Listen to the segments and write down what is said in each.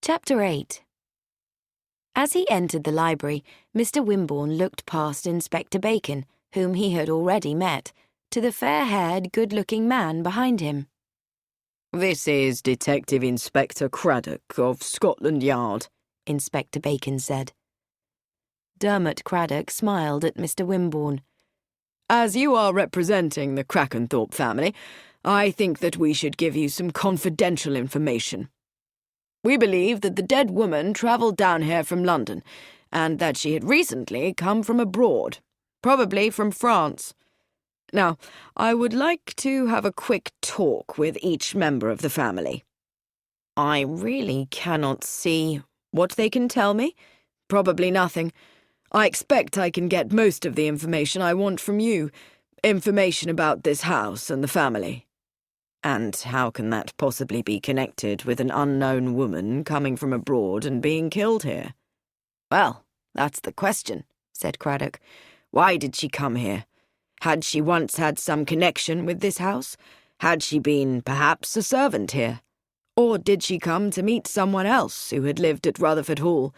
Chapter 8. As he entered the library, Mr. Wimborne looked past Inspector Bacon, whom he had already met, to the fair-haired, good-looking man behind him. "This is Detective Inspector Craddock of Scotland Yard," Inspector Bacon said. Dermot Craddock smiled at Mr. Wimborne. "As you are representing the Crackenthorpe family, I think that we should give you some confidential information. We believe that the dead woman travelled down here from London, and that she had recently come from abroad, probably from France. Now, I would like to have a quick talk with each member of the family." "I really cannot see what they can tell me. Probably nothing. I expect I can get most of the information I want from you, information about this house and the family." "And how can that possibly be connected with an unknown woman coming from abroad and being killed here?" "Well, that's the question," said Craddock. "Why did she come here? Had she once had some connection with this house? Had she been, perhaps, a servant here? Or did she come to meet someone else who had lived at Rutherford Hall?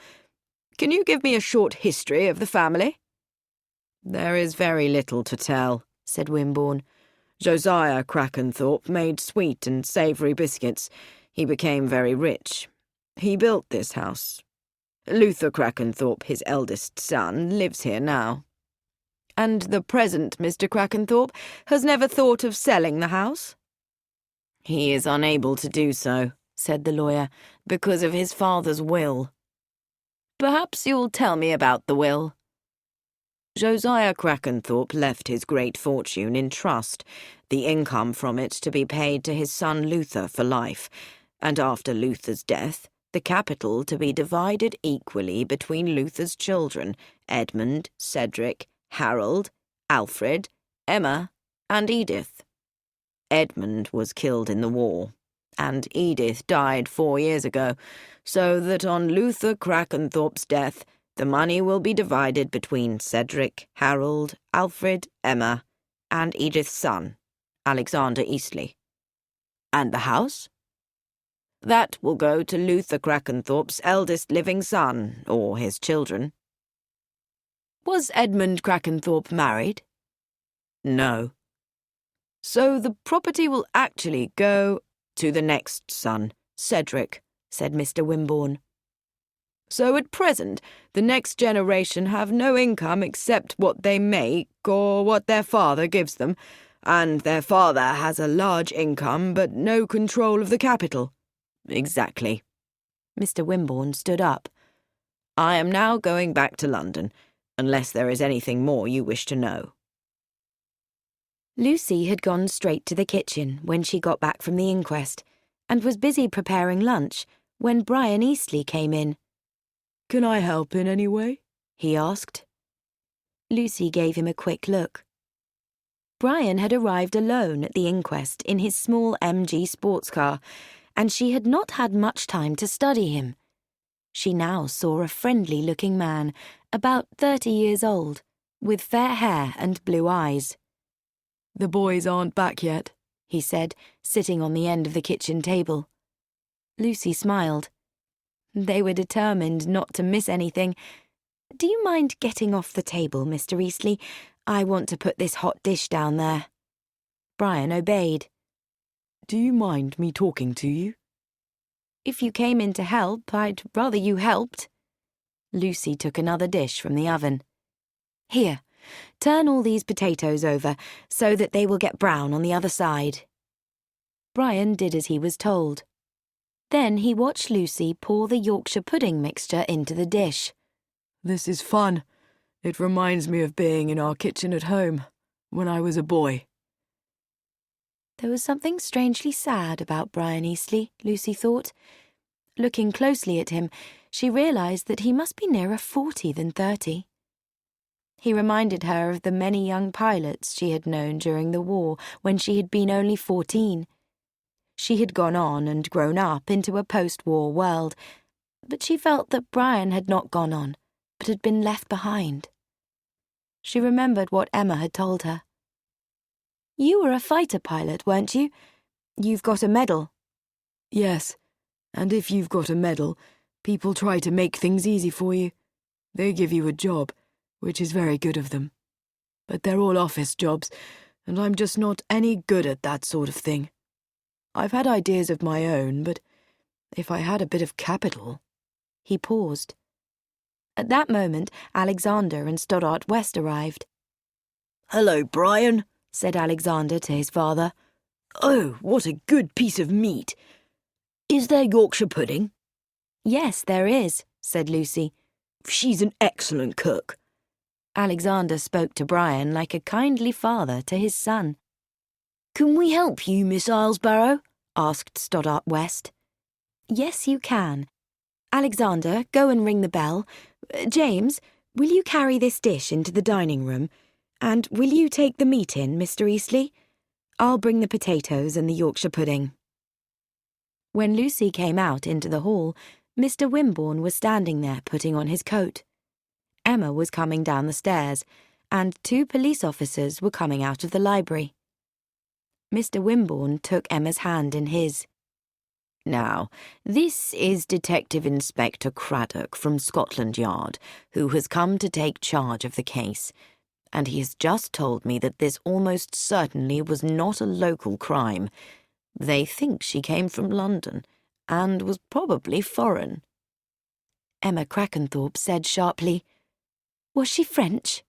Can you give me a short history of the family?" "There is very little to tell," said Wimborne. "Josiah Crackenthorpe made sweet and savoury biscuits. He became very rich. He built this house. Luther Crackenthorpe, his eldest son, lives here now." "And the present Mr. Crackenthorpe has never thought of selling the house?" "He is unable to do so," said the lawyer, "because of his father's will." "Perhaps you'll tell me about the will." "Josiah Crackenthorpe left his great fortune in trust, the income from it to be paid to his son Luther for life, and after Luther's death, the capital to be divided equally between Luther's children, Edmund, Cedric, Harold, Alfred, Emma, and Edith. Edmund was killed in the war, and Edith died 4 years ago, so that on Luther Crackenthorpe's death, the money will be divided between Cedric, Harold, Alfred, Emma, and Edith's son, Alexander Eastleigh." "And the house?" "That will go to Luther Crackenthorpe's eldest living son, or his children." "Was Edmund Crackenthorpe married?" "No." "So the property will actually go to the next son, Cedric," said Mr. Wimborne. "So at present, the next generation have no income except what they make or what their father gives them, and their father has a large income but no control of the capital." "Exactly." Mr. Wimborne stood up. "I am now going back to London, unless there is anything more you wish to know." Lucy had gone straight to the kitchen when she got back from the inquest, and was busy preparing lunch when Brian Eastleigh came in. "Can I help in any way?" he asked. Lucy gave him a quick look. Brian had arrived alone at the inquest in his small MG sports car, and she had not had much time to study him. She now saw a friendly-looking man, about 30 years old, with fair hair and blue eyes. "The boys aren't back yet," he said, sitting on the end of the kitchen table. Lucy smiled. They were determined not to miss anything. "Do you mind getting off the table, Mr. Eastleigh? I want to put this hot dish down there." Brian obeyed. "Do you mind me talking to you?" "If you came in to help, I'd rather you helped." Lucy took another dish from the oven. "Here, turn all these potatoes over so that they will get brown on the other side." Brian did as he was told. Then he watched Lucy pour the Yorkshire pudding mixture into the dish. "This is fun. It reminds me of being in our kitchen at home, when I was a boy." There was something strangely sad about Brian Eastleigh, Lucy thought. Looking closely at him, she realised that he must be nearer 40 than 30. He reminded her of the many young pilots she had known during the war when she had been only 14. She had gone on and grown up into a post-war world, but she felt that Brian had not gone on, but had been left behind. She remembered what Emma had told her. "You were a fighter pilot, weren't you? You've got a medal." "Yes, and if you've got a medal, People try to make things easy for you. They give you a job, which is very good of them. But they're all office jobs, and I'm just not any good at that sort of thing. I've had ideas of my own, but if I had a bit of capital—" He paused. At that moment, Alexander and Stoddart West arrived. "Hello, Brian," said Alexander to his father. "Oh, what a good piece of meat. Is there Yorkshire pudding?" "Yes, there is," said Lucy. "She's an excellent cook." Alexander spoke to Brian like a kindly father to his son. "Can we help you, Miss Islesbarrow?" asked Stoddart West. "Yes, you can. Alexander, go and ring the bell. James, will you carry this dish into the dining room? And will you take the meat in, Mr. Eastley? I'll bring the potatoes and the Yorkshire pudding." When Lucy came out into the hall, Mr. Wimborne was standing there putting on his coat. Emma was coming down the stairs, and 2 police officers were coming out of the library. Mr. Wimborne took Emma's hand in his. "Now, this is Detective Inspector Craddock from Scotland Yard, who has come to take charge of the case, and he has just told me that this almost certainly was not a local crime. They think she came from London, and was probably foreign." Emma Crackenthorpe said sharply, "Was she French?"